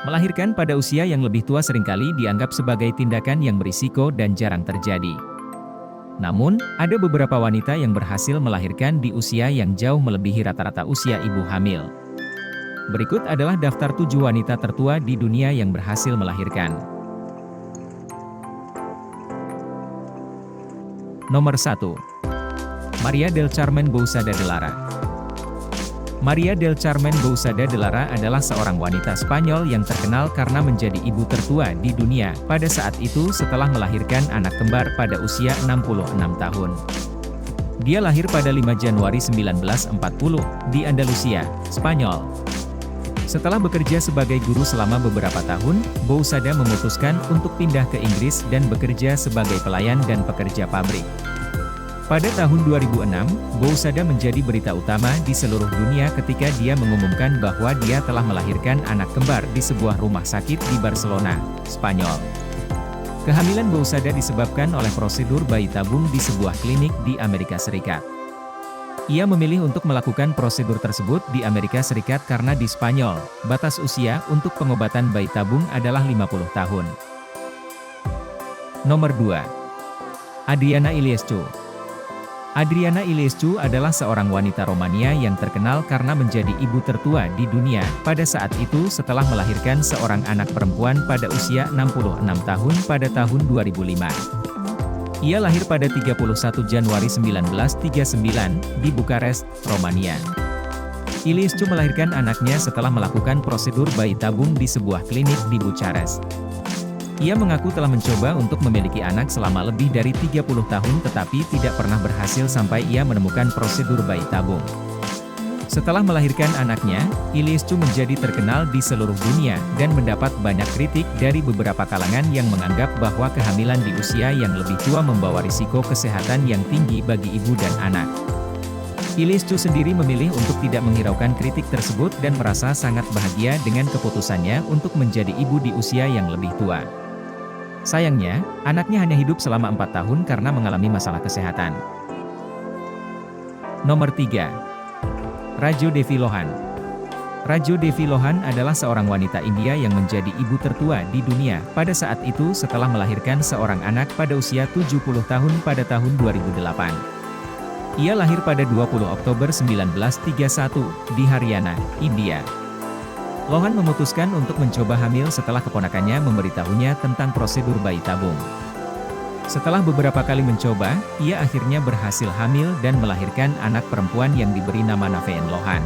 Melahirkan pada usia yang lebih tua seringkali dianggap sebagai tindakan yang berisiko dan jarang terjadi. Namun, ada beberapa wanita yang berhasil melahirkan di usia yang jauh melebihi rata-rata usia ibu hamil. Berikut adalah daftar 7 wanita tertua di dunia yang berhasil melahirkan. Nomor 1. Maria del Carmen Bousada de Lara. Maria del Carmen Bousada de Lara adalah seorang wanita Spanyol yang terkenal karena menjadi ibu tertua di dunia pada saat itu setelah melahirkan anak kembar pada usia 66 tahun. Dia lahir pada 5 Januari 1940 di Andalusia, Spanyol. Setelah bekerja sebagai guru selama beberapa tahun, Bousada memutuskan untuk pindah ke Inggris dan bekerja sebagai pelayan dan pekerja pabrik. Pada tahun 2006, Bousada menjadi berita utama di seluruh dunia ketika dia mengumumkan bahwa dia telah melahirkan anak kembar di sebuah rumah sakit di Barcelona, Spanyol. Kehamilan Bousada disebabkan oleh prosedur bayi tabung di sebuah klinik di Amerika Serikat. Ia memilih untuk melakukan prosedur tersebut di Amerika Serikat karena di Spanyol, batas usia untuk pengobatan bayi tabung adalah 50 tahun. Nomor 2. Adriana Iliescu. Adriana Iliescu adalah seorang wanita Romania yang terkenal karena menjadi ibu tertua di dunia pada saat itu setelah melahirkan seorang anak perempuan pada usia 66 tahun pada tahun 2005. Ia lahir pada 31 Januari 1939 di Bukares, Romania. Iliescu melahirkan anaknya setelah melakukan prosedur bayi tabung di sebuah klinik di Bucharest. Ia mengaku telah mencoba untuk memiliki anak selama lebih dari 30 tahun tetapi tidak pernah berhasil sampai ia menemukan prosedur bayi tabung. Setelah melahirkan anaknya, Iliescu menjadi terkenal di seluruh dunia dan mendapat banyak kritik dari beberapa kalangan yang menganggap bahwa kehamilan di usia yang lebih tua membawa risiko kesehatan yang tinggi bagi ibu dan anak. Iliescu sendiri memilih untuk tidak menghiraukan kritik tersebut dan merasa sangat bahagia dengan keputusannya untuk menjadi ibu di usia yang lebih tua. Sayangnya, anaknya hanya hidup selama 4 tahun karena mengalami masalah kesehatan. Nomor 3. Raju Devi Lohan. Raju Devi Lohan adalah seorang wanita India yang menjadi ibu tertua di dunia pada saat itu setelah melahirkan seorang anak pada usia 70 tahun pada tahun 2008. Ia lahir pada 20 Oktober 1931 di Haryana, India. Lohan memutuskan untuk mencoba hamil setelah keponakannya memberitahunya tentang prosedur bayi tabung. Setelah beberapa kali mencoba, ia akhirnya berhasil hamil dan melahirkan anak perempuan yang diberi nama Naveen Lohan.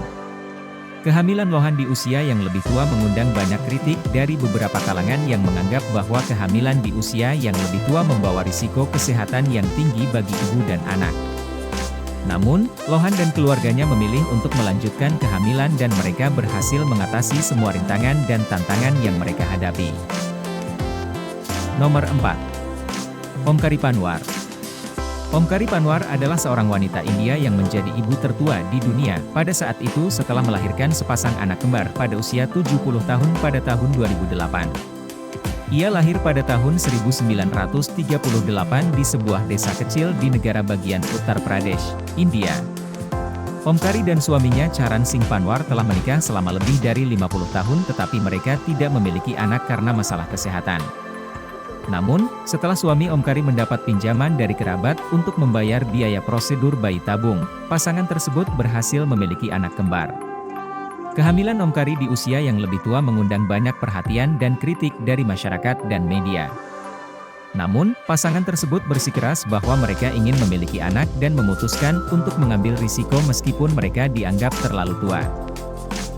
Kehamilan Lohan di usia yang lebih tua mengundang banyak kritik dari beberapa kalangan yang menganggap bahwa kehamilan di usia yang lebih tua membawa risiko kesehatan yang tinggi bagi ibu dan anak. Namun, Lohan dan keluarganya memilih untuk melanjutkan kehamilan dan mereka berhasil mengatasi semua rintangan dan tantangan yang mereka hadapi. Nomor 4. Omkari Panwar. Omkari Panwar adalah seorang wanita India yang menjadi ibu tertua di dunia pada saat itu setelah melahirkan sepasang anak kembar pada usia 70 tahun pada tahun 2008. Ia lahir pada tahun 1938 di sebuah desa kecil di negara bagian Uttar Pradesh, India. Omkari dan suaminya Charan Singh Panwar telah menikah selama lebih dari 50 tahun tetapi mereka tidak memiliki anak karena masalah kesehatan. Namun, setelah suami Omkari mendapat pinjaman dari kerabat untuk membayar biaya prosedur bayi tabung, pasangan tersebut berhasil memiliki anak kembar. Kehamilan Omkari di usia yang lebih tua mengundang banyak perhatian dan kritik dari masyarakat dan media. Namun, pasangan tersebut bersikeras bahwa mereka ingin memiliki anak dan memutuskan untuk mengambil risiko meskipun mereka dianggap terlalu tua.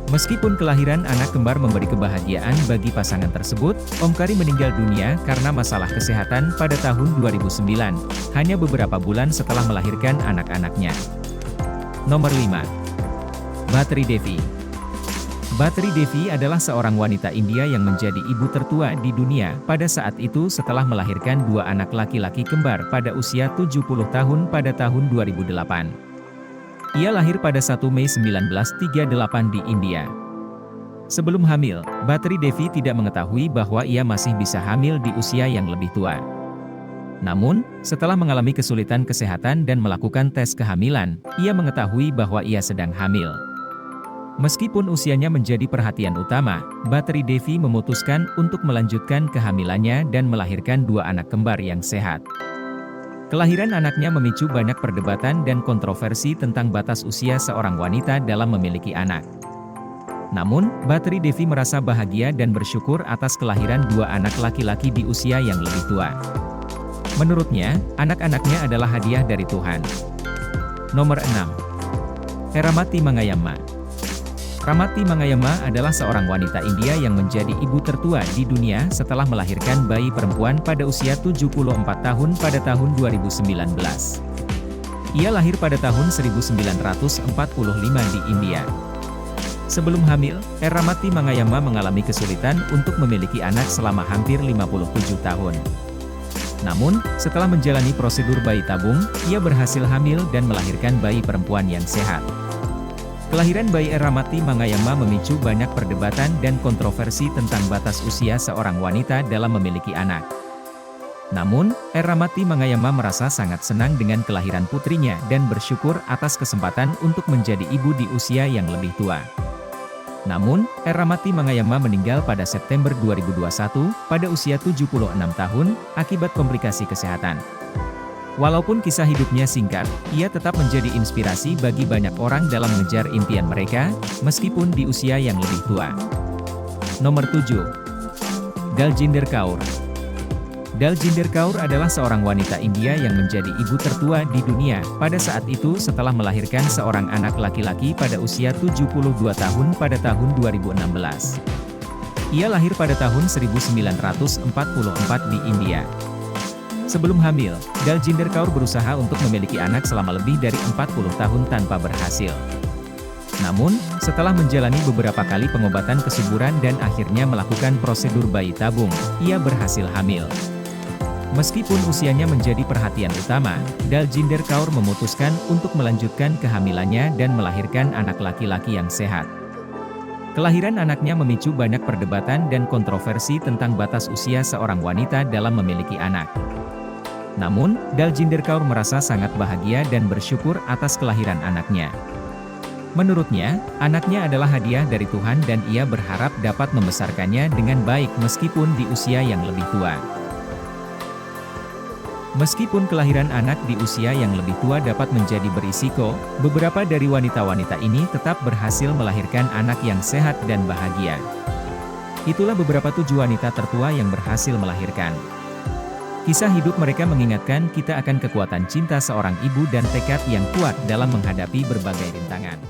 Meskipun kelahiran anak kembar memberi kebahagiaan bagi pasangan tersebut, Omkari meninggal dunia karena masalah kesehatan pada tahun 2009, hanya beberapa bulan setelah melahirkan anak-anaknya. Nomor 5. Bhatri Devi. Bhatri Devi adalah seorang wanita India yang menjadi ibu tertua di dunia pada saat itu setelah melahirkan 2 anak laki-laki kembar pada usia 70 tahun pada tahun 2008. Ia lahir pada 1 Mei 1938 di India. Sebelum hamil, Bhatri Devi tidak mengetahui bahwa ia masih bisa hamil di usia yang lebih tua. Namun, setelah mengalami kesulitan kesehatan dan melakukan tes kehamilan, ia mengetahui bahwa ia sedang hamil. Meskipun usianya menjadi perhatian utama, Batri Devi memutuskan untuk melanjutkan kehamilannya dan melahirkan dua anak kembar yang sehat. Kelahiran anaknya memicu banyak perdebatan dan kontroversi tentang batas usia seorang wanita dalam memiliki anak. Namun, Batri Devi merasa bahagia dan bersyukur atas kelahiran dua anak laki-laki di usia yang lebih tua. Menurutnya, anak-anaknya adalah hadiah dari Tuhan. Nomor 6. Eramati Mangayamma. Ramati Mangayamma adalah seorang wanita India yang menjadi ibu tertua di dunia setelah melahirkan bayi perempuan pada usia 74 tahun pada tahun 2019. Ia lahir pada tahun 1945 di India. Sebelum hamil, Eramati Mangayamma mengalami kesulitan untuk memiliki anak selama hampir 57 tahun. Namun, setelah menjalani prosedur bayi tabung, ia berhasil hamil dan melahirkan bayi perempuan yang sehat. Kelahiran bayi Eramati Mangayamma memicu banyak perdebatan dan kontroversi tentang batas usia seorang wanita dalam memiliki anak. Namun, Eramati Mangayamma merasa sangat senang dengan kelahiran putrinya dan bersyukur atas kesempatan untuk menjadi ibu di usia yang lebih tua. Namun, Eramati Mangayamma meninggal pada September 2021, pada usia 76 tahun, akibat komplikasi kesehatan. Walaupun kisah hidupnya singkat, ia tetap menjadi inspirasi bagi banyak orang dalam mengejar impian mereka, meskipun di usia yang lebih tua. Nomor 7. Daljinder Kaur. Daljinder Kaur adalah seorang wanita India yang menjadi ibu tertua di dunia, pada saat itu setelah melahirkan seorang anak laki-laki pada usia 72 tahun pada tahun 2016. Ia lahir pada tahun 1944 di India. Sebelum hamil, Daljinder Kaur berusaha untuk memiliki anak selama lebih dari 40 tahun tanpa berhasil. Namun, setelah menjalani beberapa kali pengobatan kesuburan dan akhirnya melakukan prosedur bayi tabung, ia berhasil hamil. Meskipun usianya menjadi perhatian utama, Daljinder Kaur memutuskan untuk melanjutkan kehamilannya dan melahirkan anak laki-laki yang sehat. Kelahiran anaknya memicu banyak perdebatan dan kontroversi tentang batas usia seorang wanita dalam memiliki anak. Namun, Daljinder Kaur merasa sangat bahagia dan bersyukur atas kelahiran anaknya. Menurutnya, anaknya adalah hadiah dari Tuhan dan ia berharap dapat membesarkannya dengan baik meskipun di usia yang lebih tua. Meskipun kelahiran anak di usia yang lebih tua dapat menjadi berisiko, beberapa dari wanita-wanita ini tetap berhasil melahirkan anak yang sehat dan bahagia. Itulah beberapa 7 wanita tertua yang berhasil melahirkan. Kisah hidup mereka mengingatkan kita akan kekuatan cinta seorang ibu dan tekad yang kuat dalam menghadapi berbagai rintangan.